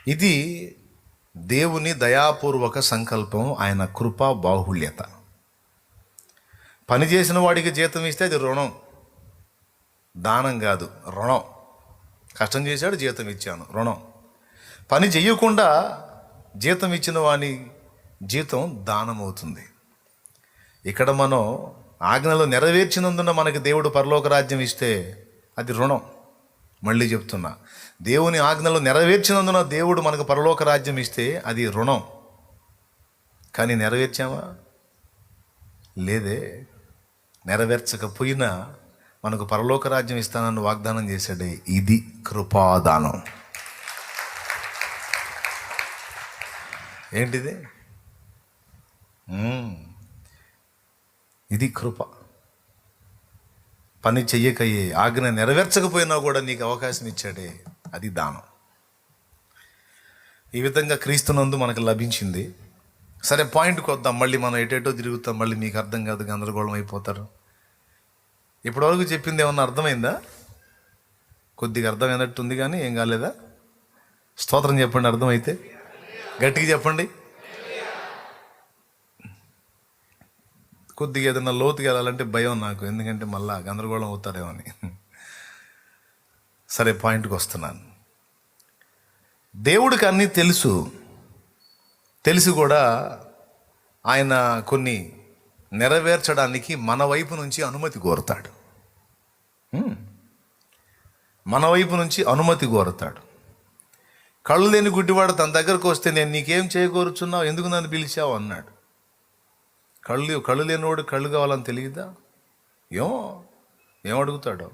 ఇది దేవుని దయాపూర్వక సంకల్పం, ఆయన కృపా బాహుళ్యత. పని చేసిన వాడికి జీతం ఇస్తే అది రుణం, దానం కాదు, రుణం. కష్టం చేశాడు, జీతం ఇచ్చాను, రుణం. పని చెయ్యకుండా జీతం ఇచ్చిన వాని జీతం దానం అవుతుంది. ఇక్కడ మనం ఆజ్ఞలు నెరవేర్చినందున మనకి దేవుడు పరలోక రాజ్యం ఇస్తే అది రుణం. మళ్ళీ చెప్తున్నా, దేవుని ఆజ్ఞలు నెరవేర్చినందున దేవుడు మనకు పరలోక రాజ్యం ఇస్తే అది రుణం. కానీ నెరవేర్చామా? లేదే. నెరవేర్చకపోయినా మనకు పరలోక రాజ్యం ఇస్తానని వాగ్దానం చేశాడే, ఇది కృపాదానం. ఏంటిది? ఇది కృప. పని చెయ్యకయ్యే, ఆజ్ఞ నెరవేర్చకపోయినా కూడా నీకు అవకాశం ఇచ్చాడే, అది దానం. ఈ విధంగా క్రీస్తునందు మనకు లభించింది. సరే, పాయింట్కి వద్దాం. మళ్ళీ మనం ఎటేటో తిరుగుతాం, మళ్ళీ మీకు అర్థం కాదు, గందరగోళం అయిపోతారు. ఇప్పటివరకు చెప్పింది ఏమన్నా అర్థమైందా? కొద్దిగా అర్థమైనట్టుంది, కానీ ఏం కాలేదా? స్తోత్రం చెప్పండి, అర్థమైతే గట్టిగా చెప్పండి. కొద్దిగా ఏదైనా లోతుకి వెళ్ళాలంటే భయం నాకు, ఎందుకంటే మళ్ళా గందరగోళం అవుతారేమో అని. సరే, పాయింట్కి వస్తున్నాను. దేవుడికి అన్నీ తెలిసి కూడా ఆయన కొన్ని నెరవేర్చడానికి మన వైపు నుంచి అనుమతి కోరుతాడు. మన వైపు నుంచి అనుమతి కోరుతాడు. కళ్ళు లేని గుడ్డివాడు తన దగ్గరకు వస్తే, నేను నీకేం చేయకూరుచున్నావు, ఎందుకు నన్ను పిలిచావు అన్నాడు. కళ్ళు లేనివాడు కళ్ళు కావాలని తెలియదా? ఏం అడుగుతాడో.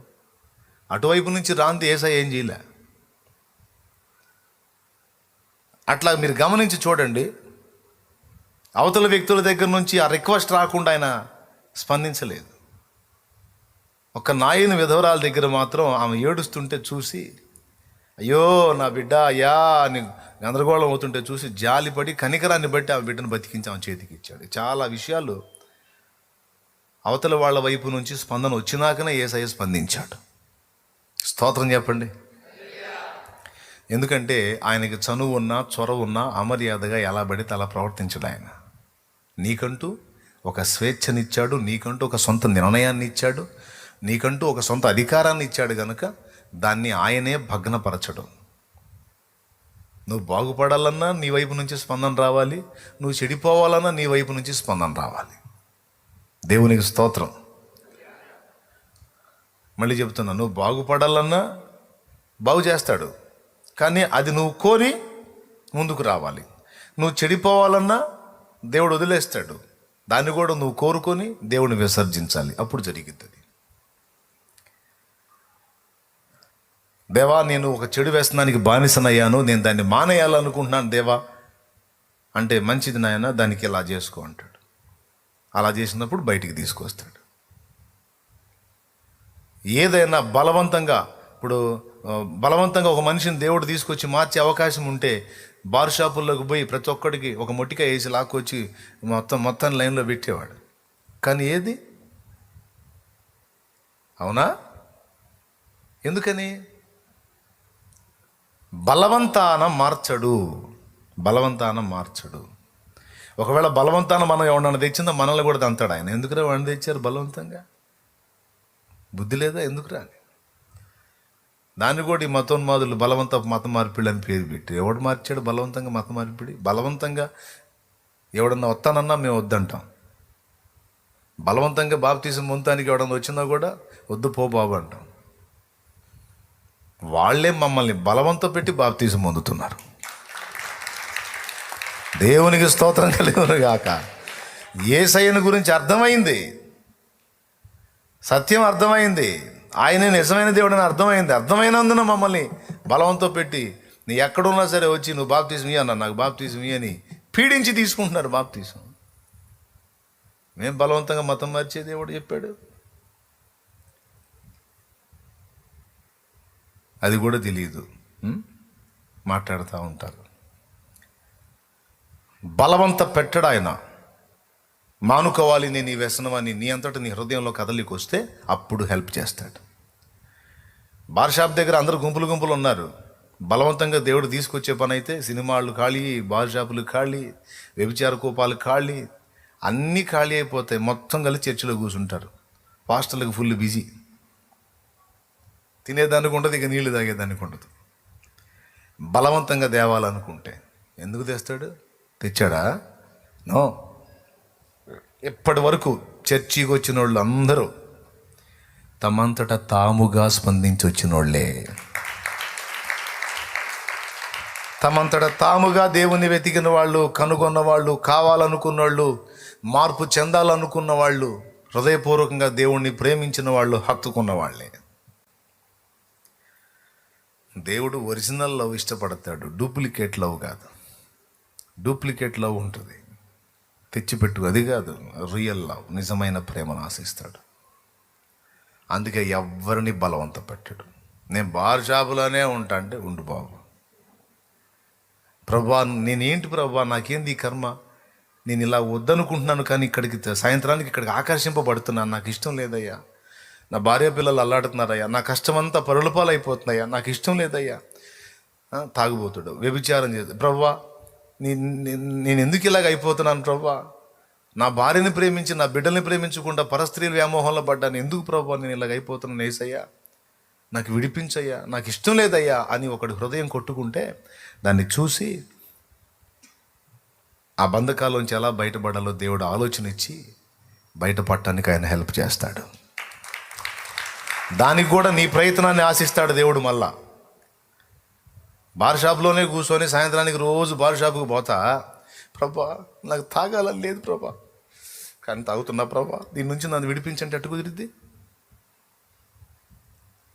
అటువైపు నుంచి రాంది యేసయ్య ఏం చేయలే. అట్లా మీరు గమనించి చూడండి. అవతల వ్యక్తుల దగ్గర నుంచి ఆ రిక్వెస్ట్ రాకుండా ఆయన స్పందించలేదు. ఒక నాయని విధవరాల దగ్గర మాత్రం ఆమె ఏడుస్తుంటే చూసి, అయ్యో నా బిడ్డ అయ్యా అని గందరగోళం అవుతుంటే చూసి జాలిపడి కనికరాన్ని బట్టి ఆమె బిడ్డను బతికించి ఆమె చేతికి ఇచ్చాడు. చాలా విషయాలు అవతల వాళ్ళ వైపు నుంచి స్పందన వచ్చినాకనే యేసయ్య స్పందించాడు. స్తోత్రం చెప్పండి. ఎందుకంటే ఆయనకి చనువు ఉన్నా, చొరవ ఉన్నా, అమర్యాదగా ఎలా పడితే అలా ప్రవర్తించడు ఆయన. నీకంటూ ఒక స్వేచ్ఛనిచ్చాడు, నీకంటూ ఒక సొంత నిర్ణయాన్ని ఇచ్చాడు, నీకంటూ ఒక సొంత అధికారాన్ని ఇచ్చాడు. కనుక దాన్ని ఆయనే భగ్నపరచడం. నువ్వు బాగుపడాలన్నా నీ వైపు నుంచి స్పందన రావాలి, నువ్వు చెడిపోవాలన్నా నీ వైపు నుంచి స్పందన రావాలి. దేవునికి స్తోత్రం. మళ్ళీ చెప్తున్నా, నువ్వు బాగుపడాలన్నా బాగు చేస్తాడు, కానీ అది నువ్వు కోరి ముందుకు రావాలి. నువ్వు చెడిపోవాలన్నా దేవుడు వదిలేస్తాడు, దాన్ని కూడా నువ్వు కోరుకొని దేవుడిని విసర్జించాలి, అప్పుడు జరిగిద్ది. దేవా, నేను ఒక చెడు వ్యసనానికి బానిసనయ్యాను, నేను దాన్ని మానేయాలనుకుంటున్నాను దేవా అంటే, మంచిది నాయన, దానికి ఇలా చేసుకో అంటాడు. అలా చేసినప్పుడు బయటికి తీసుకొస్తాడు. ఏదైనా బలవంతంగా ఒక మనిషిని దేవుడు తీసుకొచ్చి మార్చే అవకాశం ఉంటే, బార్ షాపుల్లోకి పోయి ప్రతి ఒక్కడికి ఒక మొట్టికాయ వేసి లాక్కొచ్చి మొత్తం లైన్లో పెట్టేవాడు. కానీ ఏది? అవునా? ఎందుకని? బలవంతాన మార్చడు. ఒకవేళ బలవంతాన మనం ఎవడన్నా తెచ్చిందో మనల్ని కూడా తంతాడు ఆయన. ఎందుకురా వాడిని తెచ్చారు బలవంతంగా? బుద్ధి లేదా? ఎందుకురా? దాన్ని కూడా ఈ మతోన్మాదులు బలవంత మత మార్పిడి అని పేరు పెట్టి, ఎవడు మార్చాడు బలవంతంగా మత మార్పిడి? బలవంతంగా ఎవడన్నా వస్తానన్నా మేము వద్దంటాం. బలవంతంగా బాప్తిజం పొందడానికి ఎవడన్నా వచ్చినా కూడా వద్దు పో బాబు అంటాం. వాళ్ళే మమ్మల్ని బలవంతం పెట్టి బాప్తిజం పొందుతున్నారు. దేవునికి స్తోత్రం కలుగును గాక. యేసయ్యను గురించి అర్థమైంది, సత్యం అర్థమైంది, ఆయనే నిజమైన దేవుడని అర్థమైనందున మమ్మల్ని బలవంతం పెట్టి, నీ ఎక్కడున్నా సరే వచ్చి నువ్వు బాప్తిజం ఇయ్యి అన్నా, నాకు బాప్తిజం ఇయ్యి అని పీడించి తీసుకుంటున్నారు బాప్తిజం. మేము బలవంతంగా మతం మార్చే దేవుడు చెప్పాడు? అది కూడా తెలియదు, మాట్లాడుతూ ఉంటారు. బలవంత పెట్టడు ఆయన. మానుకోవాలి నేను ఈ వ్యసనమని నీ అంతటా నీ హృదయంలో కదలికి వస్తే అప్పుడు హెల్ప్ చేస్తాడు. బార్ షాప్ దగ్గర అందరూ గుంపులు ఉన్నారు, బలవంతంగా దేవుడు తీసుకొచ్చే పని అయితే సినిమాలు ఖాళీ, బార్ షాపులు ఖాళీ, వ్యభిచార కూపాలు ఖాళీ, అన్నీ ఖాళీ అయిపోతాయి. మొత్తం కలిసి చర్చిలో కూర్చుంటారు. పాస్టర్లకు ఫుల్ బిజీ. తినేదానికి ఉండదు, ఇక నీళ్లు తాగేదానికి ఉండదు. బలవంతంగా తేవాలనుకుంటే ఎందుకు తెస్తాడు? తెచ్చాడా? నో. ఇప్పటి వరకు చర్చికి వచ్చిన వాళ్ళు అందరూ తమంతటా తాముగా స్పందించి వచ్చిన వాళ్ళే. తమంతట తాముగా దేవుని వెతికిన వాళ్ళు, కనుగొన్న వాళ్ళు, కావాలనుకున్న వాళ్ళు, మార్పు చెందాలనుకున్న వాళ్ళు, హృదయపూర్వకంగా దేవుణ్ణి ప్రేమించిన వాళ్ళు, హత్తుకున్న వాళ్ళే. దేవుడు ఒరిజినల్ లవ్ ఇష్టపడతాడు, డూప్లికేట్ లవ్ కాదు. డూప్లికేట్ లవ్ ఉంటుంది, తెచ్చిపెట్టు, అది కాదు రియల్ లవ్. నిజమైన ప్రేమను ఆశిస్తాడు. అందుకే ఎవరిని బలవంత పెట్టాడు. నేను బార్ షాపులోనే ఉంటా అంటే ఉండు బాబు. ప్రభా నేనేంటి ప్రభా, నాకేంది ఈ కర్మ, నేను ఇలా వద్దనుకుంటున్నాను, కానీ ఇక్కడికి సాయంత్రానికి ఇక్కడికి ఆకర్షింపబడుతున్నాను, నాకు ఇష్టం లేదయ్యా. నా భార్య పిల్లలు అల్లాడుతున్నారయ్యా, నా కష్టమంతా పరులపాలు అయిపోతున్నాయా, నాకు ఇష్టం లేదయ్యా. తాగుబోతుడు, వ్యభిచారం చేస్తాడు. ప్రభా నేను ఎందుకు ఇలాగ అయిపోతున్నాను ప్రభా, నా భార్యని ప్రేమించి నా బిడ్డల్ని ప్రేమించకుండా పరస్త్రీల వ్యామోహంలో పడ్డాను, ఎందుకు ప్రభా నేను ఇలాగ అయిపోతున్నాను, ఏసయ్యా నాకు విడిపించయ్యా, నాకు ఇష్టం లేదయ్యా అని ఒకటి హృదయం కొట్టుకుంటే దాన్ని చూసి ఆ బంధకాల్లోంచి ఎలా బయటపడాలో దేవుడు ఆలోచన ఇచ్చి బయటపడటానికి ఆయన హెల్ప్ చేస్తాడు. దానికి కూడా నీ ప్రయత్నాన్ని ఆశిస్తాడు దేవుడు. మళ్ళా బార్ షాప్లోనే కూర్చొని సాయంత్రానికి రోజు బార్ షాపుకి పోతా, ప్రభా నాకు తాగాలని లేదు ప్రభా, కానీ తాగుతున్నా ప్రభా, దీని నుంచి నన్ను విడిపించంటే అట్టు కుదిరిద్ది.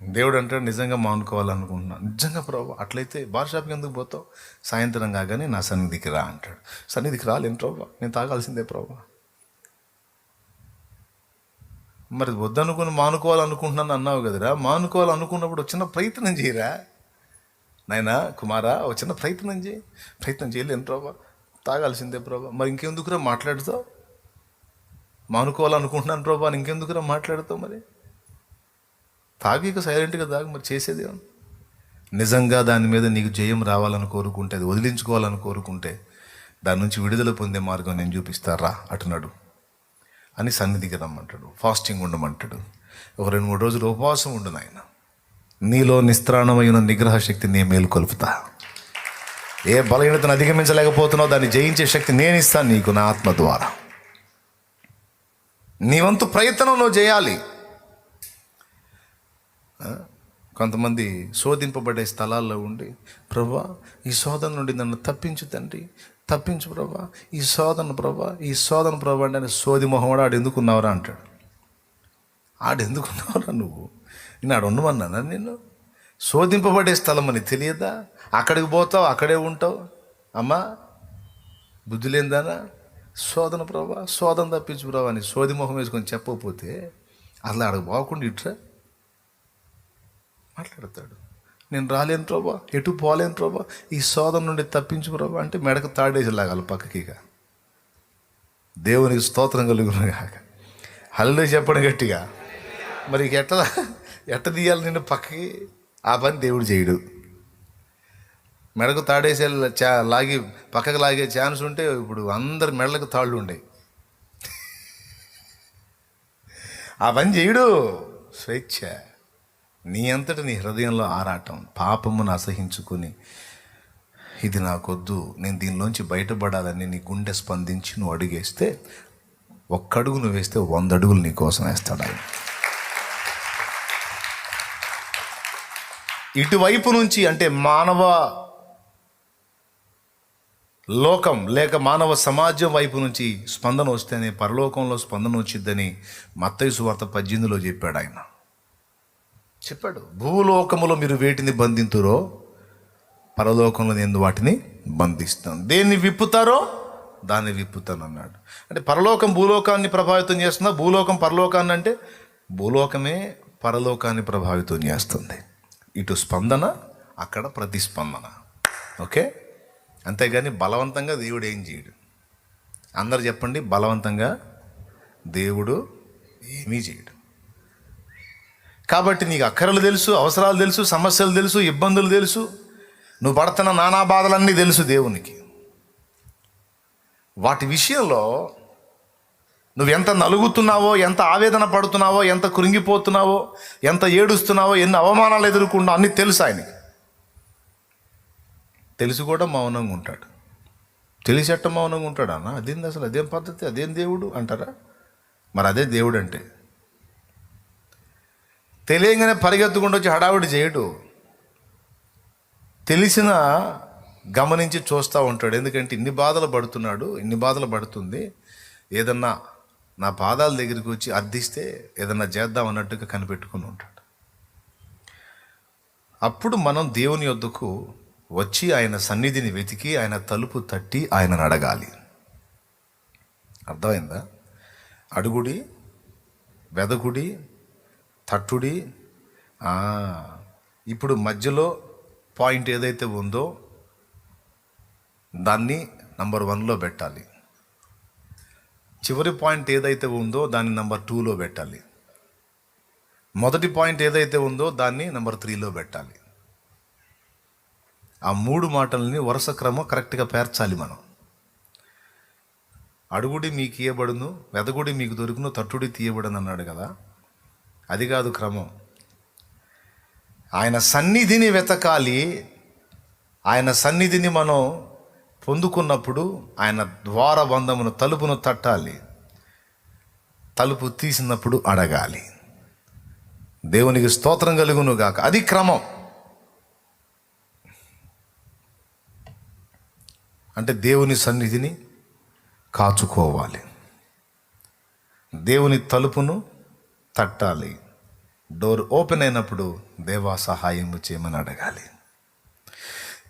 దేవుడు అంటాడు నిజంగా మానుకోవాలనుకుంటున్నా, నిజంగా ప్రభా అట్లయితే బార్ షాప్కి ఎందుకు పోతావు, సాయంత్రం కాగానే నా సన్నిధికి రా అంటాడు. సన్నిధికి రాలేను ప్రభా, నేను తాగాల్సిందే ప్రభా. మరి వద్దనుకుని మానుకోవాలనుకుంటున్నాను అన్నావు కదరా, మానుకోవాలనుకున్నప్పుడు చిన్న ప్రయత్నం చేయరా నాయనా, కుమారా, ఒక చిన్న ప్రయత్నం చేయి. ప్రయత్నం చేయలేను ప్రభా, తాగాల్సిందే ప్రభా. మరి ఇంకెందుకురా మాట్లాడుతావు, మానుకోవాలనుకుంటున్నాను ప్రభా, ఇంకెందుకురా మాట్లాడుతావు, మరి తాగిక సైలెంట్గా తాగు, మరి చేసేది. నిజంగా దాని మీద నీకు జయం రావాలని కోరుకుంటే, అది వదిలించుకోవాలని కోరుకుంటే, దాని నుంచి విడుదల పొందే మార్గం నేను చూపిస్తారా అటున్నాడు అని సన్నిధికి రమ్మంటాడు. ఫాస్టింగ్ ఉండమంటాడు. ఒక 2-3 రోజులు ఉపవాసం ఉండు నాయన, నీలో నిస్త్రాణమైన నిగ్రహ శక్తి నేను మేలుకొల్పుతా. ఏ బలహీనతను అధిగమించలేకపోతున్నావు దాన్ని జయించే శక్తి నేను ఇస్తాను నీకు నా ఆత్మ ద్వారా. నీ వంతు ప్రయత్నం నువ్వు చేయాలి. కొంతమంది శోధింపబడే స్థలాల్లో ఉండి, ప్రభా ఈ శోధన నుండి నన్ను తప్పించు తండ్రి, తప్పించు ప్రభా, ఈ శోధన ప్రభా, ఈ శోధన ప్రభా అంటే సోది మొహం ఆడు ఎందుకున్నావురా అంటాడు. ఆడెందుకున్నావురా నువ్వు, నేను ఆడు ఉండమన్నానా నిన్ను? శోధింపబడే స్థలం అని తెలియదా? అక్కడికి పోతావు, అక్కడే ఉంటావు. అమ్మా బుద్ధి లేదానా, శోధన ప్రభా, శోధన తప్పించు ప్రభా అని సోది మొహం వేసుకొని చెప్పకపోతే అసలు ఆడకు పోకుండా ఇట్రా మాట్లాడతాడు. నేను రాలేను ప్రభా, ఎటు పోలేను ప్రభా, ఈ శోధన నుండి తప్పించు ప్రభా అంటే మెడకు తాడేసి లాగాలి పక్కకిగా. దేవునికి స్తోత్రం కలుగును కాక. హల్లెలూయా చెప్పడం గట్టిగా. మరి ఎట్ట తీయాలి నిన్ను పక్కకి? ఆ పని దేవుడు చేయడు. మెడకు తాడేసే లాగి పక్కకు లాగే ఛాన్స్ ఉంటే ఇప్పుడు అందరి మెడలకు తాళ్ళు ఉండేవి. ఆ పని చేయడు. స్వేచ్ఛ. నీ అంతటి నీ హృదయంలో ఆరాటం, పాపమును అసహించుకొని ఇది నాకొద్దు, నేను దీనిలోంచి బయటపడాలని నీ గుండె స్పందించి నువ్వు అడుగేస్తే, ఒక్క అడుగు నువ్వు వేస్తే 100 అడుగులు నీ కోసం వేస్తాడు ఆయన. ఇటువైపు నుంచి అంటే మానవ లోకం లేక మానవ సమాజం వైపు నుంచి స్పందన వస్తేనే పరలోకంలో స్పందన వచ్చిద్దని మత్తయి సువార్త 18లో చెప్పాడు ఆయన. చెప్పాడు, భూలోకములో మీరు వేటిని బంధింతురో పరలోకంలో నేను వాటిని బంధిస్తాను, దేన్ని విప్పుతారో దాన్ని విప్పుతాను అన్నాడు. అంటే పరలోకం భూలోకాన్ని ప్రభావితం చేస్తుందా? భూలోకం పరలోకాన్ని అంటే భూలోకమే పరలోకాన్ని ప్రభావితం చేస్తుంది. ఇటు స్పందన, అక్కడ ప్రతిస్పందన. ఓకే, అంతేగాని బలవంతంగా దేవుడు ఏం చేయడు. అందరు చెప్పండి, బలవంతంగా దేవుడు ఏమీ చేయడు. కాబట్టి నీకు అక్కరలు తెలుసు, అవసరాలు తెలుసు, సమస్యలు తెలుసు, ఇబ్బందులు తెలుసు, నువ్వు పడుతున్న నానా బాధలన్నీ తెలుసు దేవునికి. వాటి విషయంలో నువ్వు ఎంత నలుగుతున్నావో, ఎంత ఆవేదన పడుతున్నావో, ఎంత కృంగిపోతున్నావో, ఎంత ఏడుస్తున్నావో, ఎన్ని అవమానాలు ఎదుర్కొన్నావో అన్నీ తెలుసు ఆయనకి. తెలిసి కూడా మౌనంగా ఉంటాడు. తెలిసేట మౌనంగా ఉంటాడు. అన్న అదేంది అసలు, అదేం పద్ధతి, అదేం దేవుడు అంటారా? మరి అదే దేవుడు అంటే. తెలియగానే పరిగెత్తుకుంటూ వచ్చి హడావిడి చేయడు. తెలిసిన గమనించి చూస్తూ ఉంటాడు. ఎందుకంటే ఇన్ని బాధలు పడుతున్నాడు, ఇన్ని బాధలు పడుతుంది, ఏదన్నా నా పాదాల దగ్గరికి వచ్చి అర్థిస్తే ఏదన్నా చేద్దాం అన్నట్టుగా కనిపెట్టుకుని ఉంటాడు. అప్పుడు మనం దేవుని యొద్దకు వచ్చి ఆయన సన్నిధిని వెతికి ఆయన తలుపు తట్టి ఆయనను అడగాలి. అర్థమైందా? అడుగుడి, వెదకుడి, తట్టుడి. ఇప్పుడు మధ్యలో పాయింట్ ఏదైతే ఉందో దాన్ని నంబర్ 1లో పెట్టాలి. చివరి పాయింట్ ఏదైతే ఉందో దాన్ని నంబర్ 2లో పెట్టాలి. మొదటి పాయింట్ ఏదైతే ఉందో దాన్ని నంబర్ 3లో పెట్టాలి. ఆ 3 మాటల్ని వరుస క్రమం కరెక్ట్గా పేర్చాలి మనం. అడుగుడి మీకు ఇయ్యబడును, వెదగుడి మీకు దొరుకును, తట్టుడి తీయబడును అన్నాడు కదా. అది కాదు క్రమం. ఆయన సన్నిధిని వెతకాలి. ఆయన సన్నిధిని మనం పొందుకున్నప్పుడు ఆయన ద్వారబంధమును, తలుపును తట్టాలి. తలుపు తీసినప్పుడు అడగాలి. దేవునికి స్తోత్రం కలుగును గాక. అది క్రమం. అంటే దేవుని సన్నిధిని కాచుకోవాలి, దేవుని తలుపును తట్టాలి. డోర్ ఓపెన్ అయినప్పుడు దేవా సహాయము చేయమని అడగాలి.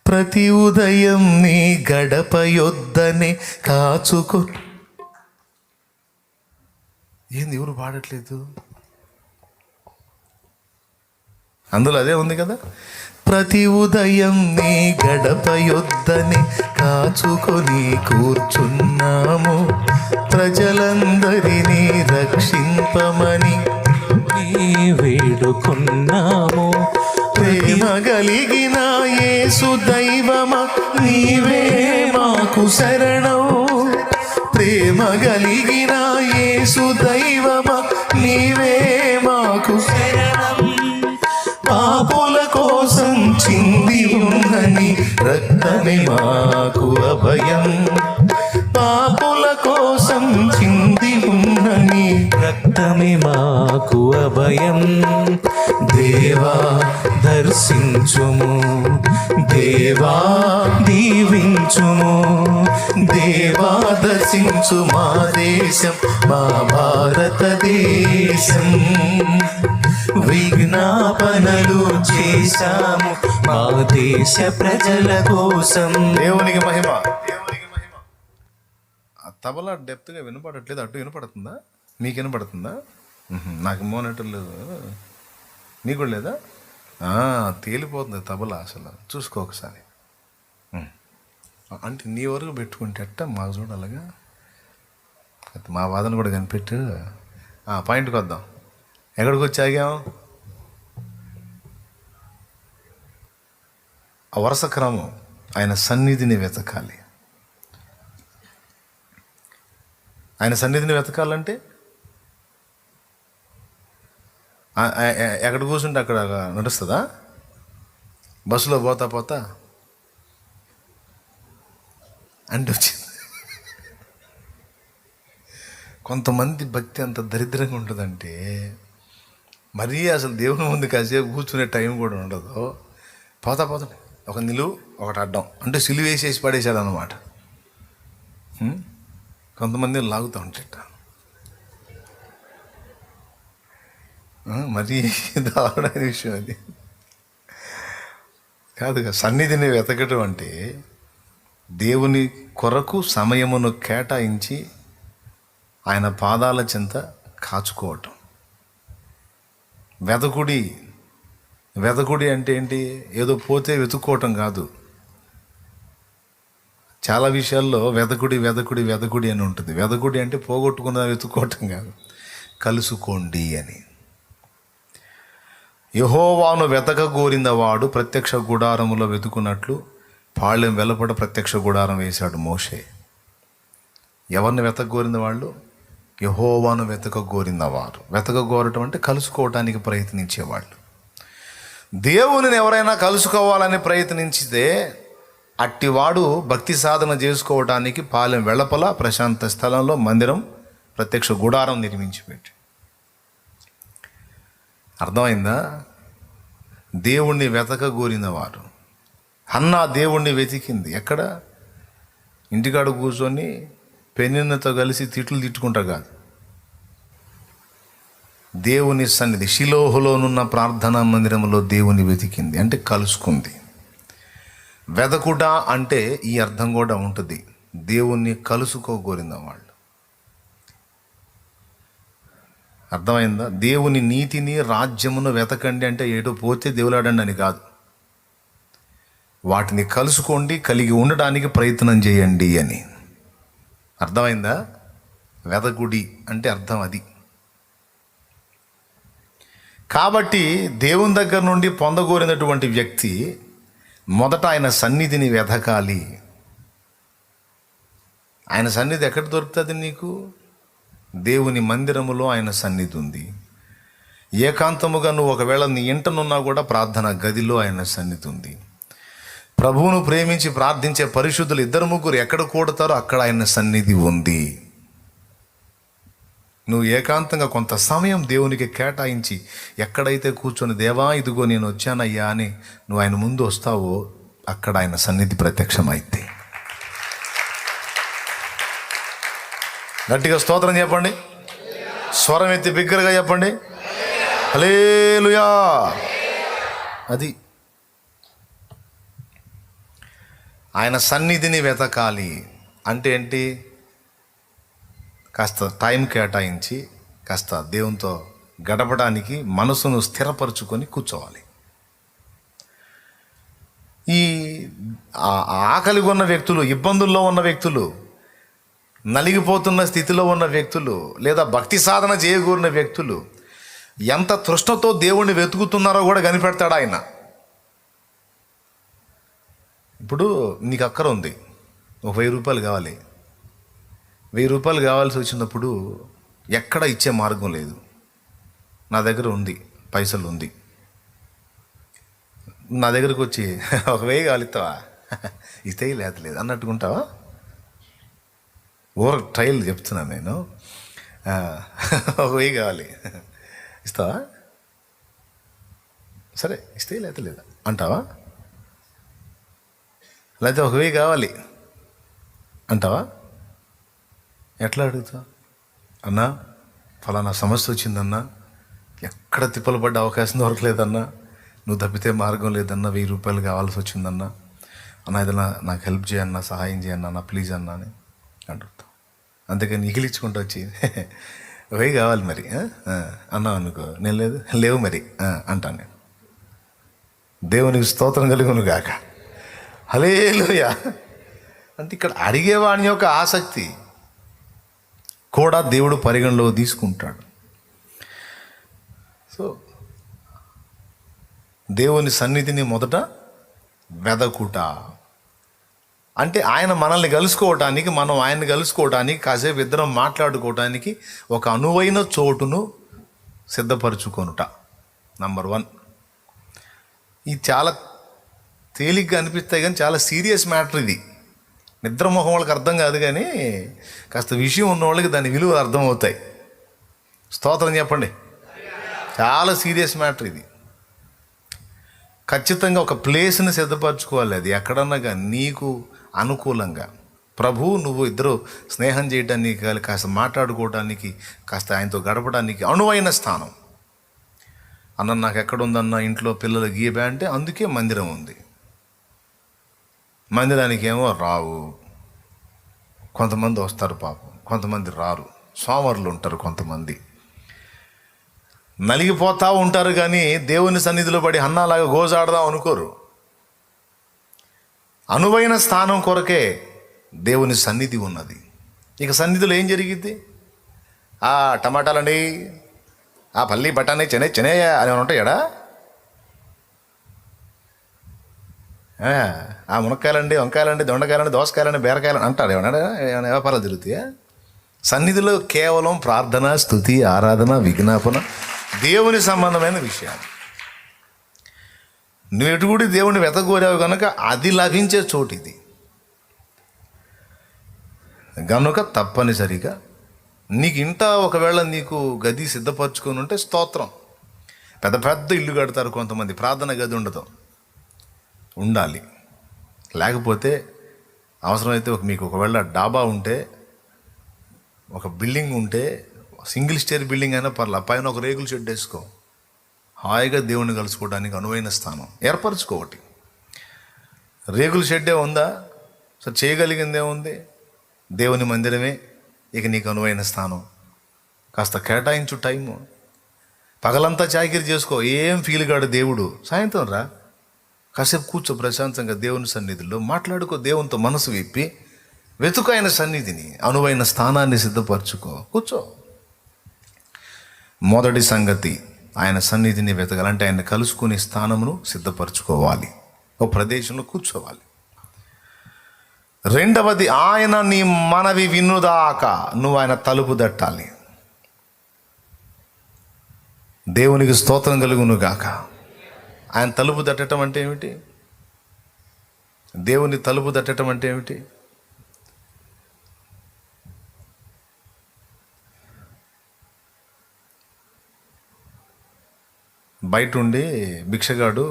ప్రతి ఉదయం నీ గడప యొద్దనే కాచుకో. ఏంది ఎవరు పాడట్లేదు? అందులో అదే ఉంది కదా. ప్రతి ఉదయం నీ గడప యొద్దనే కాచుకొని కూర్చున్నాము, ప్రజలందరినీ రక్షింపమని వేడుకున్నాము. ప్రేమ కలిగిన యేసు దైవమా నీవే మాకు శరణం. ప్రేమ కలిగిన యేసు దైవమా నీవే మాకు శరణం. పాపుల కోసం చింది ఉన్నని రక్తమే మాకు అభయం. పాపుల కోసం చింది ఉన్నని రక్తమే మాకు అభయం. దేవా దర్శించుము, దేవా దీవించుము. దేవా దర్శించు మా దేశం, మా భారతదేశం. విజ్ఞాపనలు చేశాము మా దేశ ప్రజల కోసం. దేవునికి మహిమ. ఆ తబలా డెప్త్గా వినపడట్లేదు. అటు వినపడుతుందా? మీకు వినపడుతుందా? నాకు మోనెటర్ లేదు. నీకు కూడా లేదా? తేలిపోతుంది తబలా. అసలు చూసుకో ఒకసారి. అంటే నీ వరకు పెట్టుకుంటే అట్ట మాకు చూడాలిగా. మా వాదన కూడా కనిపెట్టు. పాయింట్కి వద్దాం. ఎక్కడికి వచ్చి ఆగాం? ఆ వరుస క్రమం. ఆయన సన్నిధిని వెతకాలి. ఆయన సన్నిధిని వెతకాలంటే ఎక్కడ కూర్చుంటే అక్కడ నడుస్తుందా? బస్సులో పోతా పోతా అంటే వచ్చింది. కొంతమంది భక్తి అంత దరిద్రంగా ఉంటుందంటే మరీ అసలు దేవుని ముందు కాసేపు కూర్చునే టైం కూడా ఉండదు. పోతా పోతా ఒక నిలువు ఒకటి అడ్డం అంటే సిలువ వేసేసి పడేశాడు అన్నమాట. కొంతమంది లాగుతూ ఉంటాట. మరీ దారుణమైన విషయం అది కాదుగా. సన్నిధిని వెతకటం అంటే దేవుని కొరకు సమయమును కేటాయించి ఆయన పాదాల చెంత కాచుకోవటం. వెతకుడి అంటే ఏంటి? ఏదో పోతే వెతుక్కోవటం కాదు. చాలా విషయాల్లో వెదకుడి అని ఉంటుంది. వెదకుడి అంటే పోగొట్టుకున్న వెతుక్కోవటం కాదు, కలుసుకోండి అని. యెహోవాను వెతకగోరినవాడు ప్రత్యక్ష గుడారములో వెతుకున్నట్లు పాళెం వెలుపట ప్రత్యక్ష గుడారం వేశాడు మోషే. ఎవరిని వెతకగోరిన వాళ్ళు? యెహోవాను వెతకగోరినవారు. వెతకగోరటం అంటే కలుసుకోవటానికి ప్రయత్నించేవాళ్ళు. దేవునిని ఎవరైనా కలుసుకోవాలని ప్రయత్నించితే అట్టివాడు భక్తి సాధన చేసుకోవటానికి పాలెం వెళపల ప్రశాంత స్థలంలో మందిరం, ప్రత్యక్ష గుడారం నిర్మించి పెట్టి. అర్థమైందా? దేవుణ్ణి వెతకగోరినవారు. హన్నా దేవుణ్ణి వెతికింది. ఎక్కడ? ఇంటికాడ కూర్చొని పెనిన్నతో కలిసి తిట్టుకుంటా కాదు. దేవుని సన్నిధి షిలోహులోనున్న ప్రార్థనా మందిరంలో దేవుని వెతికింది, అంటే కలుసుకుంది. వెదకుట అంటే ఈ అర్థం కూడా ఉంటుంది, దేవుణ్ణి కలుసుకోగోరిన వాళ్ళు. అర్థమైందా? దేవుని నీతిని, రాజ్యమును వెతకండి అంటే ఏటో పోతే దేవులాడండి అని కాదు. వాటిని కలుసుకోండి, కలిగి ఉండడానికి ప్రయత్నం చేయండి అని. అర్థమైందా? వెదకుడి అంటే అర్థం అది. కాబట్టి దేవుని దగ్గర నుండి పొందగోరినటువంటి వ్యక్తి మొదట ఆయన సన్నిధిని వెతకాలి. ఆయన సన్నిధి ఎక్కడ దొరుకుతుంది నీకు? దేవుని మందిరములో ఆయన సన్నిధి ఉంది. ఏకాంతముగా నువ్వు ఒకవేళ నీ ఇంటనున్నా కూడా ప్రార్థన గదిలో ఆయన సన్నిధి ఉంది. ప్రభువును ప్రేమించి ప్రార్థించే పరిశుద్ధులు 2-3 ఎక్కడ కూడతారో అక్కడ ఆయన సన్నిధి ఉంది. నువ్వు ఏకాంతంగా కొంత సమయం దేవునికి కేటాయించి ఎక్కడైతే కూర్చొని దేవా ఇదిగో నేను వచ్చానయ్యా అని నువ్వు ఆయన ముందు వస్తావో అక్కడ ఆయన సన్నిధి ప్రత్యక్షమైతే. గట్టిగా స్తోత్రం చెప్పండి. స్వరం ఎత్తి బిగ్గరగా చెప్పండి, హల్లెలూయా. అది ఆయన సన్నిధిని వెతకాలి అంటే ఏంటి? కాస్త టైం కేటాయించి కాస్త దేవునితో గడపడానికి మనసును స్థిరపరచుకొని కూర్చోవాలి. ఈ ఆకలి ఉన్న వ్యక్తులు, ఇబ్బందుల్లో ఉన్న వ్యక్తులు, నలిగిపోతున్న స్థితిలో ఉన్న వ్యక్తులు, లేదా భక్తి సాధన చేయగూరిన వ్యక్తులు ఎంత తృష్ణతో దేవుణ్ణి వెతుకుతున్నారో కూడా కనిపెడతాడు ఆయన. ఇప్పుడు నీకు అక్కర ఉంది, ఒక 1000 రూపాయలు కావాలి. 1000 రూపాయలు కావాల్సి వచ్చినప్పుడు ఎక్కడ ఇచ్చే మార్గం లేదు. నా దగ్గర ఉంది, పైసలు ఉంది. నా దగ్గరకు వచ్చి 1000 కావాలి ఇస్తావా? ఇస్తే లేదు అన్నట్టుకుంటావా? ఓవర్ ట్రయల్ చెప్తున్నాను నేను. 1000 కావాలి ఇస్తావా? సరే ఇస్తే లేదా అంటావా? లేకపోతే 1000 కావాలి అంటావా? ఎట్లా అడుగుతావు? అన్నా ఫలానా సమస్య వచ్చిందన్నా, ఎక్కడ తిప్పలు పడ్డ అవకాశం దొరకలేదన్నా, నువ్వు తప్పితే మార్గం లేదన్నా, 1000 రూపాయలు కావాల్సి వచ్చిందన్నా, అన్న ఏదన్నా నాకు హెల్ప్ చేయన్నా, సహాయం చేయన్నా అన్న, ప్లీజ్ అన్నా అని అడుగుతావు. అందుకని ఇగిలించుకుంటూ వచ్చి 1000 కావాలి మరి అన్నావు అనుకో, నేను లేవు మరి అంటాను నేను. దేవునికి స్తోత్రం కలుగును గాక, హల్లెలూయా. అంటే ఇక్కడ అడిగేవాడి యొక్క ఆసక్తి కూడా దేవుడు పరిగణలో తీసుకుంటాడు. సో దేవుని సన్నిధిని మొదట వెదకుట అంటే ఆయన మనల్ని కలుసుకోవటానికి, మనం ఆయన్ని కలుసుకోవటానికి, కాసేపు ఇద్దరం మాట్లాడుకోవటానికి ఒక అనువైన చోటును సిద్ధపరచుకొనుట. నంబర్ 1. ఇది చాలా తేలిగ్గా అనిపిస్తాయి కానీ చాలా సీరియస్ మ్యాటర్ ఇది. నిద్రమోహం వాళ్ళకి అర్థం కాదు కానీ కాస్త విషయం ఉన్న వాళ్ళకి దాని విలువ అర్థమవుతాయి. స్తోత్రం చెప్పండి. చాలా సీరియస్ మ్యాటర్ ఇది. ఖచ్చితంగా ఒక ప్లేస్ని సిద్ధపరచుకోవాలి. అది ఎక్కడన్నా కానీ నీకు అనుకూలంగా, ప్రభు నువ్వు ఇద్దరు స్నేహం చేయడానికి, కాస్త మాట్లాడుకోవడానికి, కాస్త ఆయనతో గడపడానికి అనువైన స్థానం. అన్న నాకు ఎక్కడుందన్న ఇంట్లో పిల్లలు గీయబే అంటే అందుకే మందిరం ఉంది. మందిరానికి ఏమో రావు, కొంతమంది వస్తారు పాపం, కొంతమంది రారు, సోమరులు ఉంటారు, కొంతమంది నలిగిపోతూ ఉంటారు. కానీ దేవుని సన్నిధిలో పడి హన్నాలాగా గోజాడదాం అనుకోరు. అనువైన స్థానం కొరకే దేవుని సన్నిధి ఉన్నది. ఇక సన్నిధిలో ఏం జరిగిద్ది? టమాటాలండి, పల్లి బఠానీ చెనే అని ఉంటాయాడా? ఆ మునక్కాయలండి, వంకాయలండి, దొండకాయలండి, దోసకాయలండి, బీరకాయలండి అంటాడు. ఏమన్నా వ్యాపారాలు జరుగుతాయా? సన్నిధిలో కేవలం ప్రార్థన, స్తుతి, ఆరాధన, విజ్ఞాపన, దేవుని సంబంధమైన విషయాలు. నువ్వు ఎటుగుడి దేవుడిని వెతకూరావు కనుక అది లభించే చోటు ఇది. కనుక తప్పనిసరిగా నీకు ఇంట ఒకవేళ నీకు గది సిద్ధపరచుకొని ఉంటే స్తోత్రం. పెద్ద పెద్ద ఇల్లు కడతారు కొంతమంది, ప్రార్థన గది ఉండదు, ఉండాలి. లేకపోతే అవసరమైతే మీకు ఒకవేళ డాబా ఉంటే, ఒక బిల్డింగ్ ఉంటే, సింగిల్ స్టేర్ బిల్డింగ్ అయినా పర్లా, పైన ఒక రేకుల షెడ్ వేసుకో. హాయిగా దేవుణ్ణి కలుసుకోవడానికి అనువైన స్థానం ఏర్పరచుకోవటి. రేకుల షెడ్డే ఉందా, సో చేయగలిగిందే ఉంది, దేవుని మందిరమే ఇక నీకు అనువైన స్థానం. కాస్త కేటాయించు టైము. పగలంతా చాకిరి చేసుకో, ఏం ఫీల్ కాడు దేవుడు. సాయంత్రం రా, కాసేపు కూర్చో ప్రశాంతంగా దేవుని సన్నిధిలో మాట్లాడుకో. దేవునితో మనసు విప్పి వెతుకు ఆయన సన్నిధిని, అనువైన స్థానాన్ని సిద్ధపరచుకో, కూర్చో. మొదటి సంగతి, ఆయన సన్నిధిని వెతకాలంటే ఆయన కలుసుకునే స్థానమును సిద్ధపరచుకోవాలి, ఒక ప్రదేశంలో కూర్చోవాలి. రెండవది, ఆయన నీ మనవి వినుదాకా నువ్వు ఆయన తలుపు తట్టాలి. దేవునికి స్తోత్రం కలుగును గాక. ఆయన తలుపు తట్టడం అంటే ఏమిటి? దేవుని తలుపు తట్టడం అంటే ఏమిటి? బయట ఉండి భిక్షగాడు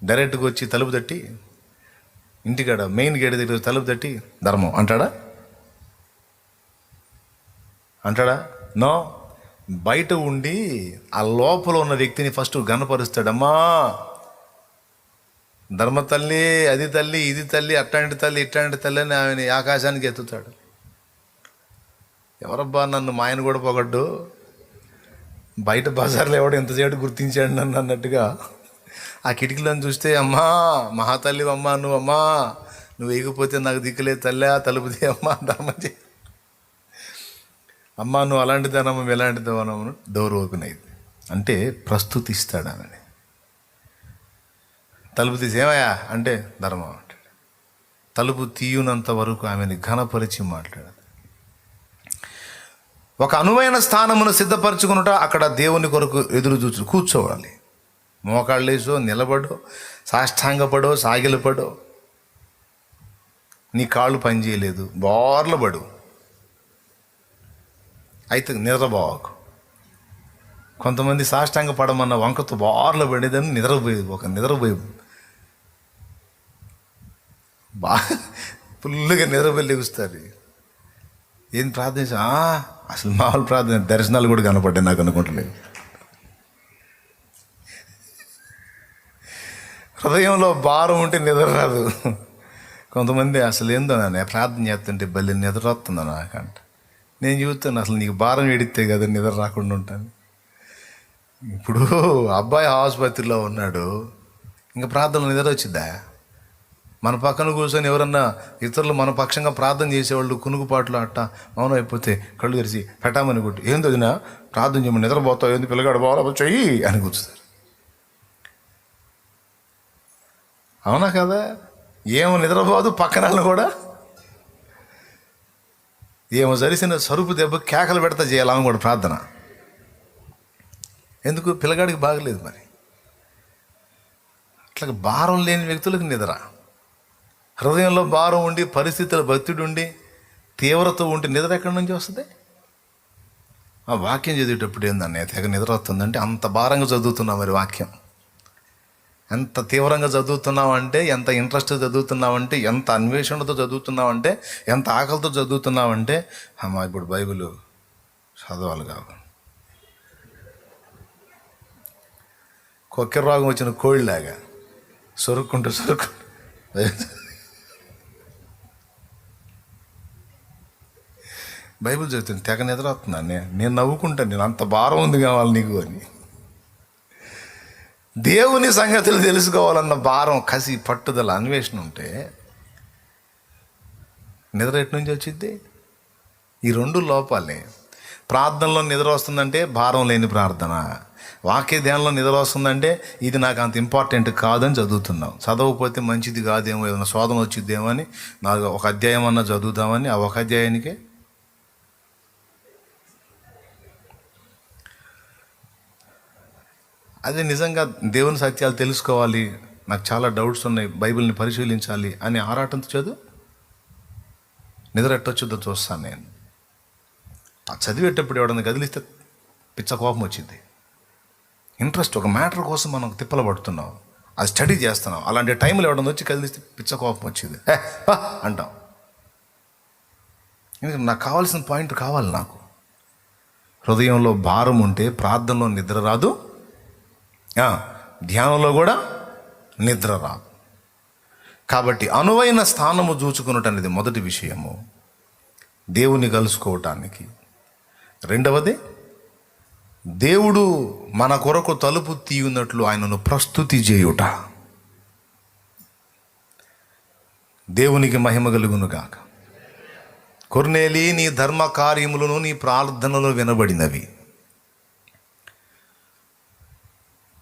డైరెక్ట్గా వచ్చి తలుపు తట్టి, ఇంటికాడ మెయిన్ గేట్ దగ్గర తలుపు తట్టి ధర్మం అంటాడా? నో. బయట ఉండి ఆ లోపల ఉన్న వ్యక్తిని ఫస్ట్ గనపరుస్తాడమ్మా, ధర్మ తల్లి, అది తల్లి, ఇది తల్లి, అట్లాంటి తల్లి, ఇట్లాంటి తల్లి అని ఆమెని ఆకాశానికి ఎత్తుతాడు. ఎవరబ్బా నన్ను మా ఆయన కూడా పొగడ్డు, బయట బజార్లో ఎవడు ఎంతసేపు గుర్తించాడు నన్ను అన్నట్టుగా ఆ కిటికీలను చూస్తే, అమ్మా మహాతల్లి అమ్మా, నువ్వమ్మా, నువ్వు వేయకపోతే నాకు దిక్కులేదు తల్లి, తలుపుది అమ్మా, ధర్మం చే అమ్మా, నువ్వు అలాంటి ధనము ఎలాంటి ధనము, డోర్ ఓపెన్ అయింది అంటే ప్రస్తుతిస్తాడు ఆమెని. తలుపు తీసి ఏమయ్యా అంటే ధర్మం అంటాడు. తలుపు తీయునంత వరకు ఆమెని ఘనపరిచి మాట్లాడదు. ఒక అనువైన స్థానమును సిద్ధపరచుకున్నట అక్కడ దేవుని కొరకు ఎదురు చూచు కూర్చోవాలి. మోకాళ్ళేసో, నిలబడో, సాష్టాంగపడో, సాగిలపడో, నీ కాళ్ళు పనిచేయలేదు, బోర్లబడు, అయితే నిద్రపోవకు. కొంతమంది సాష్టాంగ పడమన్న వంకతో బోర్ల పడేదని నిద్రపోయి ఫుల్గా నిద్రపోయి లెగుస్తారు. ఏం ప్రార్థన? అసలు మామూలు ప్రార్థన, దర్శనాలు కూడా కనపడ్డాయి నాకు అనుకుంటలేదు. హృదయంలో భారం ఉంటే నిద్ర రాదు. కొంతమంది అసలు ఏందో నేను ప్రార్థన చేస్తుంటే బల్లి నిద్ర వస్తుందా నాకంట. నేను చూస్తాను, అసలు నీకు భారం ఎడితే కదా నిద్ర రాకుండా ఉంటాను. ఇప్పుడు అబ్బాయి ఆసుపత్రిలో ఉన్నాడు, ఇంకా ప్రార్థనలు నిద్ర వచ్చిద్దా? మన పక్కన కూర్చొని ఎవరన్నా ఇతరులు మన పక్షంగా ప్రార్థన చేసేవాళ్ళు కునుకుపాట్లు అట్ట మౌనం అయిపోతే కళ్ళు తెరిచి పెట్టామని కొట్టి, ఏంది వదినా ప్రార్థన చేయమని, నిద్రపోతావు ఏంది, పిల్లగాడు బాగా చెయ్యి అని కూర్చుతారు. అవునా కదా? ఏమో నిద్రపోదు, పక్కన కూడా ఏమో జరిసిన సరుపు దెబ్బ కేకలు పెడతా చేయాలని కూడా ప్రార్థన. ఎందుకు? పిల్లగాడికి బాగలేదు. మరి అట్లా భారం లేని వ్యక్తులకు నిద్ర, హృదయంలో భారం ఉండి, పరిస్థితుల భక్తుడు ఉండి, తీవ్రత ఉండి నిద్ర ఎక్కడి నుంచి వస్తుంది? ఆ వాక్యం చదివేటప్పుడు ఏందన్న తెగ నిద్ర వస్తుందంటే అంత భారంగా చదువుతున్నావు. మరి వాక్యం ఎంత తీవ్రంగా చదువుతున్నావంటే, ఎంత ఇంట్రెస్ట్ చదువుతున్నావంటే, ఎంత అన్వేషణతో చదువుతున్నావంటే, ఎంత ఆకలితో చదువుతున్నావంటే, అమ్మా ఇప్పుడు బైబిల్ చదవాలి కాదు. కొక్కెర రోగం వచ్చిన కోళ్ళలాగా సొరుక్కుంటూ బైబిల్ చదువుతుంది, తెగ నిద్ర వస్తున్నాను. నేను నవ్వుకుంటాను, నేను అంత భారం ఉంది కావాలి నీకు అని. దేవుని సంగతులు తెలుసుకోవాలన్న భారం, కసి, పట్టుదల, అన్వేషణ ఉంటే నిద్ర ఎటు నుంచి వచ్చింది? ఈ రెండు లోపాలే. ప్రార్థనలో నిద్ర వస్తుందంటే భారం లేని ప్రార్థన, వాక్య ధ్యానంలో నిద్ర వస్తుందంటే ఇది నాకు అంత ఇంపార్టెంట్ కాదని చదువుతున్నాం. చదవకపోతే మంచిది కాదేమో, ఏదైనా శోధన వచ్చిద్దేమో అని నాకు ఒక అధ్యాయం అన్నా చదువుతామని ఆ ఒక అధ్యాయానికే అదే నిజంగా దేవుని సత్యాలు తెలుసుకోవాలి, నాకు చాలా డౌట్స్ ఉన్నాయి, బైబిల్ని పరిశీలించాలి అని ఆరాటంతో చదువు. నిద్ర ఎట్టొచ్చుద్దో చూస్తాను నేను. ఆ చదివేటప్పుడు ఎవడన్నా కదిలిస్తే పిచ్చ కోపం వచ్చింది. ఇంట్రెస్ట్, ఒక మ్యాటర్ కోసం మనం తిప్పలు పడుతున్నాం, అది స్టడీ చేస్తున్నాం. అలాంటి టైంలో ఎవడన్నా వచ్చి కదిలిస్తే పిచ్చ కోపం వచ్చింది అంటాం. ఎందుకంటే నాకు కావాల్సిన పాయింట్ కావాలి. నాకు హృదయంలో భారం ఉంటే ప్రార్థనలో నిద్ర రాదు, ధ్యానంలో కూడా నిద్ర రాదు. కాబట్టి అనువైన స్థానము చూచుకున్నట్టు అనేది మొదటి విషయము, దేవుని కలుసుకోవటానికి. రెండవది, దేవుడు మన కొరకు తలుపు తీయున్నట్లు ఆయనను ప్రస్తుతి చేయుట. దేవునికి మహిమ కలుగును గాక. కొర్నేలి, నీ ధర్మ కార్యములను నీ ప్రార్థనలో వినబడినవి.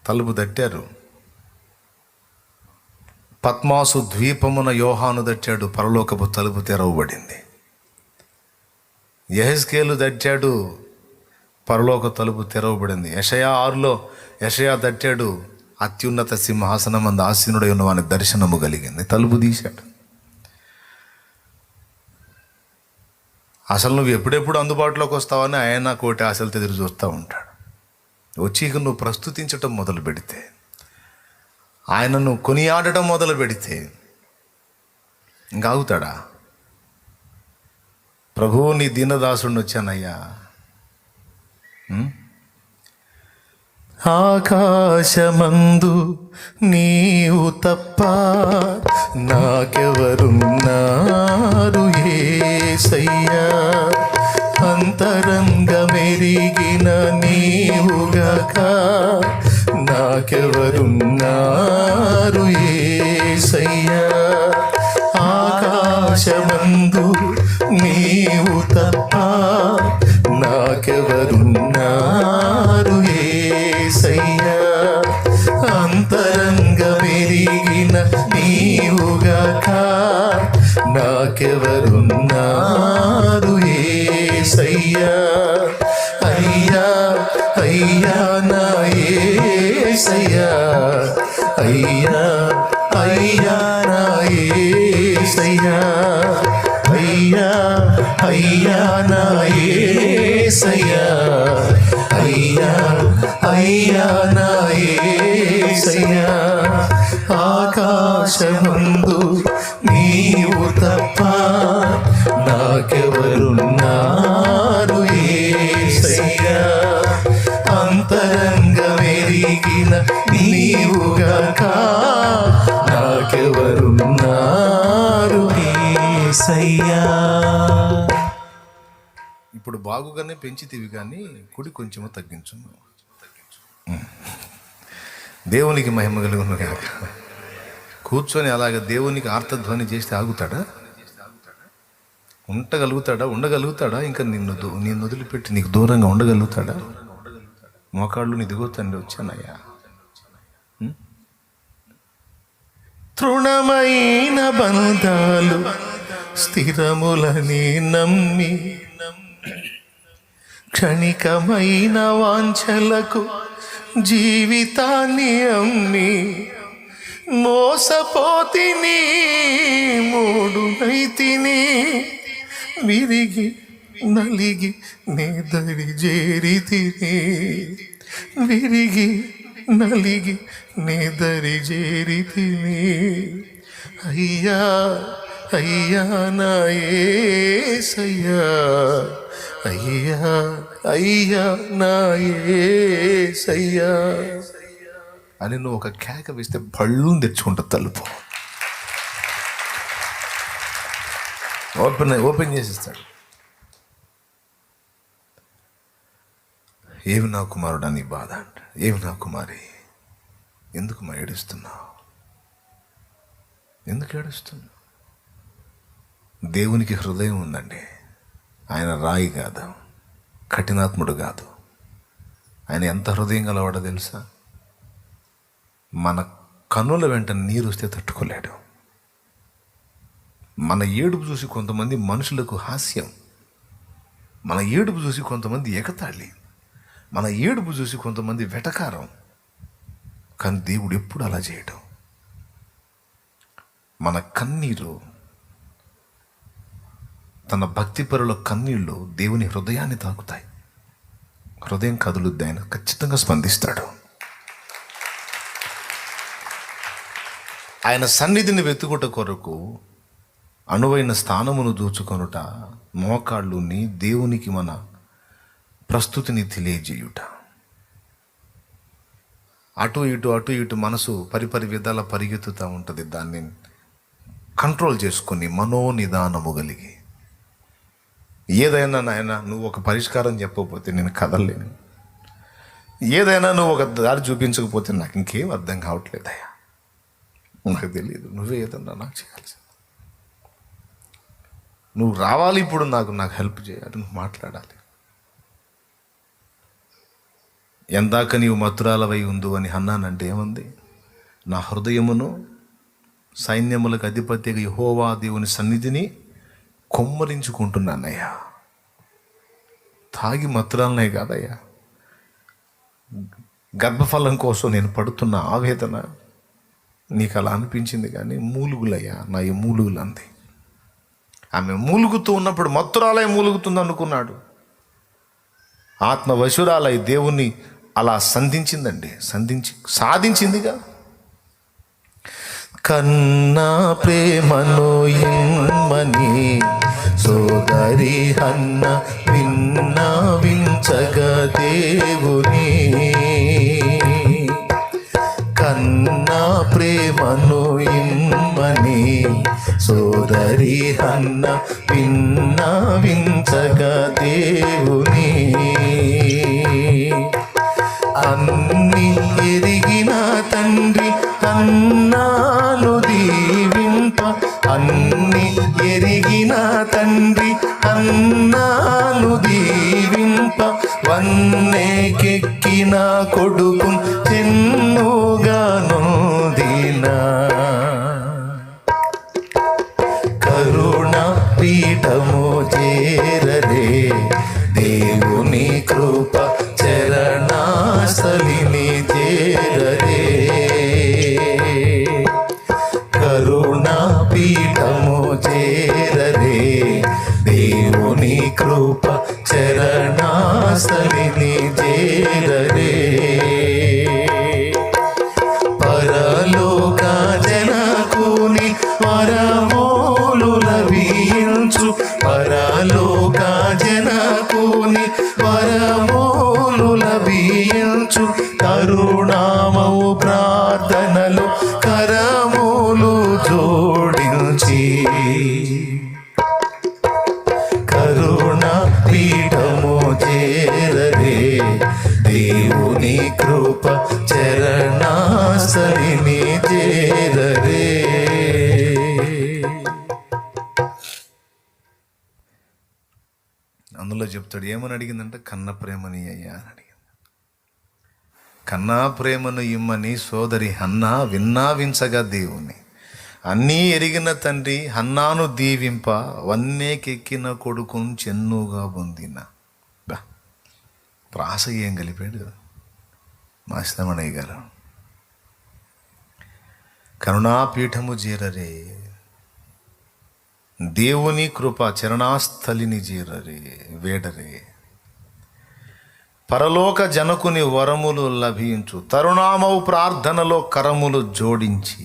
తలుపు తట్టారు. పద్మాసు ద్వీపమున యోహాను తట్టాడు, పరలోకపు తలుపు తెరవబడింది. యెహెజ్కేలు తట్టాడు, పరలోక తలుపు తెరవబడింది. యెషయా 6లో యెషయా తట్టాడు, అత్యున్నత సింహాసనం మందు ఆసీనుడై ఉన్నవాని దర్శనము కలిగింది. తలుపు తీశాడు. అసలు నువ్వు ఎప్పుడెప్పుడు అందుబాటులోకి వస్తావని ఆయన కోటి ఆశలతో ఎదురు చూస్తూ ఉంటాడు. వచ్చి ఇక నువ్వు ప్రస్తుతించటం మొదలు పెడితే, ఆయనను కొనియాడటం మొదలు పెడితే ఇంకా ఆగుతాడా? ప్రభువు, నీ దీనదాసుడిని వచ్చానయ్యా. ఆకాశమందు నీవు తప్ప నాకెవరున్నారు యేసయ్యా, అంతరంగమెరిగిన నీవుగాక నాకెవరున్నారు యేసయ్యా. ఆకాశమందు నీవు తప్ప నాకెవరున్నారు యేసయ్యా, అంతరంగమెరిగిన నీవుగాక నాకెవరున్నారు యేసయ్యా. అయ్యా అయ్యా నా యేసయ్యా, అయ్యా అయ్యా నా యేసయ్యా, అయ్యా అయ్యా నా యేసయ్యా, అయ్యా అయ్యా నా యేసయ్యా. ఆకాశమందు నీవు తప్ప నాకెవరున్నారు యేసయ్యా, అంతరంగమెరిగిన నీవుగాక నాకెవరున్నారు యేసయ్యా. ఇప్పుడు బాగుగానే పెంచితివి కానీ కుడి కొంచెము తగ్గించు. దేవునికి మహిమ కలుగును గాక. కూర్చొని అలాగ దేవునికి ఆర్తధ్వని చేస్తే ఆగుతాడా? ఉండగలుగుతాడా? ఇంకా నిన్ను వదిలిపెట్టి నీకు దూరంగా ఉండగలుగుతాడా? మోకాళ్ళు నీ దిగొద్దండి, వచ్చానయ్యా. తృణమైన బంధాలు స్థిరములని నమ్మి, క్షణికమైన వాంఛలకు జీవితాన్ని అమ్మి, మోసపోతిని మూడునైతిని, విరిగి నలిగి నీ దరి చేరితిని, విరిగి నలిగి నీ దరి చేరితిని. అయ్యా అయ్యా నా యేసయ్యా, అయ్యా అయ్యా నా యేసయ్యా అని నువ్వు ఒక కేక వేస్తే పళ్ళుని తెచ్చుకుంటా తలుపు. ఓపెన్ చేసిస్తాడు. ఏమి నా కుమారుడా నీ బాధ అంట. ఏమి నా కుమారి, ఎందుకు మా ఏడుస్తున్నావు? ఎందుకు ఏడుస్తున్నావు? దేవునికి హృదయం ఉందండి. ఆయన రాయి కాదు, కఠినాత్ముడు కాదు. ఆయన ఎంత హృదయం గలవాడో తెలుసా? మన కన్నుల వెంట నీరు వస్తే తట్టుకోలేడు. మన ఏడుపు చూసి కొంతమంది మనుషులకు హాస్యం, మన ఏడుపు చూసి కొంతమంది ఎగతాళి, మన ఏడుపు చూసి కొంతమంది వెటకారం. కానీ దేవుడు ఎప్పుడు అలా చేయడం. మన కన్నీరు, తన భక్తిపరుల కన్నీళ్ళు దేవుని హృదయాన్ని తాకుతాయి. హృదయం కదులుద్ది, ఆయన ఖచ్చితంగా స్పందిస్తాడు. ఆయన సన్నిధిని వెతుకుట కొరకు అనువైన స్థానమును దూచుకొనుట, మోకాళ్ళుని దేవునికి మన ప్రస్తుతిని తెలియజేయుట. అటు ఇటు మనసు పరిపరి విధాల పరిగెత్తుతూ ఉంటుంది. దాన్ని కంట్రోల్ చేసుకొని మనోనిదానము కలిగి, ఏదైనా నాయన నువ్వు ఒక పరిష్కారం చెప్పకపోతే నేను కదలలేను, ఏదైనా నువ్వు ఒక దారి చూపించకపోతే నాకు ఇంకేం అర్థం కావట్లేదయ్యా, నాకు తెలియదు, నువ్వే ఏదన్నా నాకు చేయాల్సింది, నువ్వు రావాలి, ఇప్పుడు నాకు హెల్ప్ చేయాలి, నువ్వు మాట్లాడాలి. ఎందాక నీవు మధురాలవై ఉందు అని అన్నానంటే ఏముంది? నా హృదయమును సైన్యములకు అధిపతిగా యెహోవా దేవుని సన్నిధిని కొమ్మరించుకుంటున్నానయ్యా. తాగి మధురాలనే కాదయ్యా, గర్భఫలం కోసం నేను పడుతున్న ఆవేదన నీకు అలా అనిపించింది. కానీ మూలుగులయ్యా, నా ఈ మూలుగులు అంది. ఆమె మూలుగుతూ ఉన్నప్పుడు మత్తురాలై మూలుగుతుంది అనుకున్నాడు. ఆత్మవశురాలై దేవుణ్ణి అలా సాధించిందిగా. కన్నా ప్రేమను ఇమ్మని సోదరి హన్న విన్నవించగా దేవుని, కన్నా ప్రేమను ఇమ్మని సోదరి హన్న విన్నవించగా దేవుని, అన్ని ఎరిగిన తండ్రి అన్నాను దీవింప, అన్ని ఎరిగిన తండ్రి అన్నాను దీవింప, వన్నెకెక్కిన కొడుకు చెన్నుగా నొందినా, కరుణ పీఠము చేరరే దేవుని కృప చరణాస్థలిని చేరరే, కరుణా పీఠము చేరరే దేవుని కృప చరణాస్థలిని చేరరే, పరలోక జనకుని వరమూలు లభించు, పరలోక జనకుని వరమూలు లభించు, కరుణామవు ప్రార్థనలు కరములు జోడించి, కరుణ పీఠము చేరరే దేవుని కృప చరణాస్థలిని చేరరే. అందులో చెప్తాడు, ఏమని అడిగిందంటే కన్న ప్రేమని అయ్యా అని అడిగింది. కన్నా ప్రేమను ఇమ్మని సోదరి హన్నా విన్నావించగా దేవుని, అన్నీ ఎరిగిన తండ్రి హన్నాను దీవింప, వన్నేకెక్కిన కొడుకును చెన్నుగా పొందిన. ప్రాస ఏం కలిపాడు మా శ్రమణయ్య గారు. కరుణాపీఠము చేరరే దేవుని కృప చరణాస్థలిని చేరరే వేడరే, పరలోక జనకుని వరములు లభించు, తరుణామవు ప్రార్థనలో కరములు జోడించి.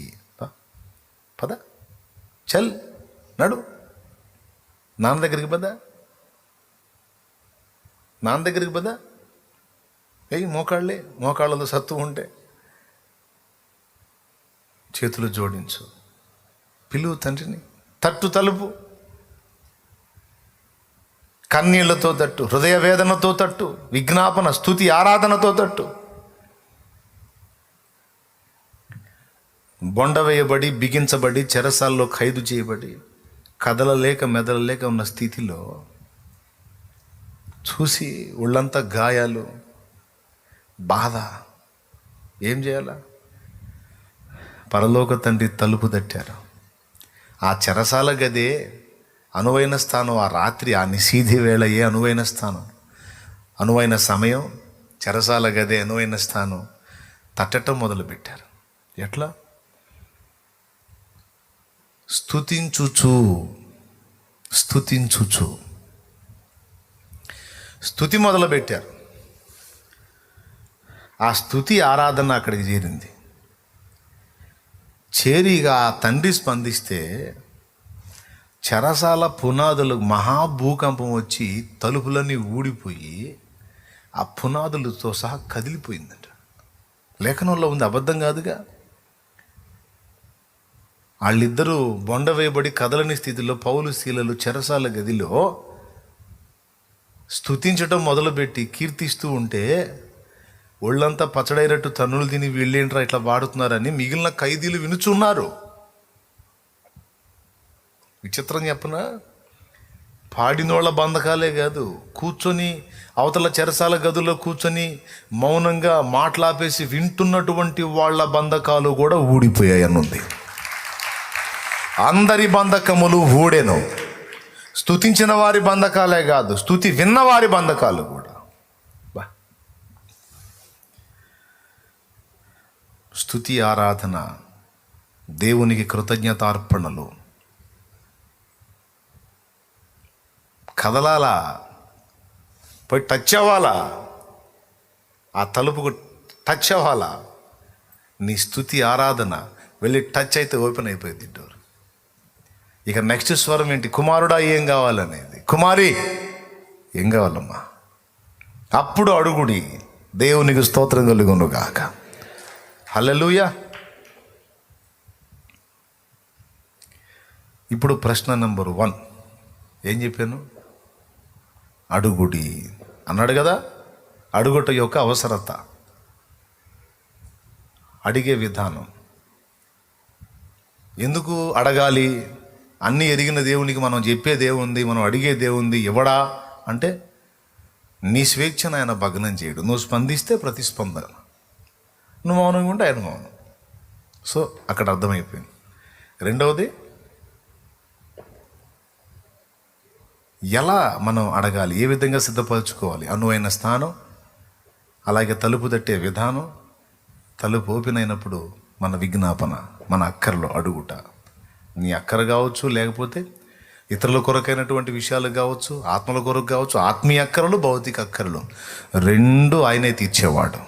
పద చల్ నడు, నాన్న దగ్గరికి పద, ఏయ్ మోకాళ్ళలో సత్తు ఉంటే చేతులు జోడించు, పిలువు తండ్రిని, తట్టు తలుపు, కన్నీళ్లతో తట్టు, హృదయ వేదనతో తట్టు, విజ్ఞాపన స్తుతి ఆరాధనతో తట్టు. బొండవేయబడి బిగించబడి చెరసాల్లో ఖైదు చేయబడి కదలలేక మెదలలేక ఉన్న స్థితిలో చూసి ఒళ్ళంతా గాయాలు, బాధ. ఏం చేయాలా? పరలోక తండ్రి తలుపు తట్టారు. ఆ చెరసాల గదే అనువైన స్థానం. ఆ రాత్రి, ఆ నిశీధి వేళ అనువైన స్థానం, అనువైన సమయం. చెరసాల గదే అనువైన స్థానం. తట్టడం మొదలుపెట్టారు. ఎట్లా? స్తుతించుచు స్తుతి మొదలుపెట్టారు. ఆ స్తుతి ఆరాధన అక్కడికి చేరింది. చేరిగా ఆ తండ్రి స్పందిస్తే చెరసాల పునాదులు మహాభూకంపం వచ్చి తలుపులన్నీ ఊడిపోయి ఆ పునాదులతో సహా కదిలిపోయిందట. లేఖనంలో ఉంది, అబద్ధం కాదుగా. వాళ్ళిద్దరూ బొండ వేయబడి కదలని స్థితిలో పౌలు శీలలు చెరసాల గదిలో స్తుతించడం మొదలుపెట్టి కీర్తిస్తూ ఉంటే ఒళ్ళంతా పచ్చడైనట్టు తన్నులు తిని వీళ్ళేంట్రా ఇట్లా వాడుతున్నారని మిగిలిన ఖైదీలు వినుచున్నారు. విచిత్రం చెప్పనా? పాడినోళ్ళ బంధకాలే కాదు, కూర్చొని అవతల చెరసాల గదుల్లో కూర్చొని మౌనంగా మాట్లాపేసి వింటున్నటువంటి వాళ్ళ బంధకాలు కూడా ఊడిపోయాయి అన్నుంది. అందరి బంధకములు ఊడెను. స్తుతించిన వారి బంధకాలే కాదు, స్తుతి విన్నవారి బంధకాలు కూడా. స్తుతి ఆరాధన, దేవునికి కృతజ్ఞతార్పణలు. కదలాలా, పోయి టచ్ అవ్వాలా, ఆ తలుపుకు టచ్ అవ్వాలా. నీ స్తుతి ఆరాధన వెళ్ళి టచ్ అయితే ఓపెన్ అయిపోయింది డోర్. ఇక నెక్స్ట్ స్వరం ఏంటి? కుమారుడా ఏం కావాలనేది. కుమారి ఏం కావాలమ్మా? అప్పుడు అడుగుడి, దేవునికి స్తోత్రం కలుగును గాక. హల్లెలూయా. ఇప్పుడు ప్రశ్న నెంబర్ 1 ఏం చెప్పాను? అడుగుడి అన్నాడు కదా. అడుగుట యొక్క అవసరత, అడిగే విధానం. ఎందుకు అడగాలి? అన్నీ ఎరిగిన దేవునికి మనం చెప్పేదేముంది, మనం అడిగేదేముంది? ఇవ్వడా అంటే నీ స్వేచ్ఛను ఆయన భగ్నం చేయడు. నువ్వు స్పందిస్తే ప్రతిస్పందన, నువ్వు మౌనంగా ఉంటే ఆయన మౌనం. సో అక్కడ అర్థమైపోయింది. రెండవది, ఎలా మనం అడగాలి, ఏ విధంగా సిద్ధపరచుకోవాలి? అనువైన స్థానం, అలాగే తలుపు తట్టే విధానం. తలుపు ఓపెన్ అయినప్పుడు మన విజ్ఞాపన, మన అక్కర్లో అడుగుట. నీ అక్కర కావచ్చు, లేకపోతే ఇతరుల కొరకైనటువంటి విషయాలు కావచ్చు, ఆత్మల కొరకు కావచ్చు. ఆత్మీయ అక్కరలు, భౌతిక అక్కరలు 2 ఆయనే తీర్చేవాడు.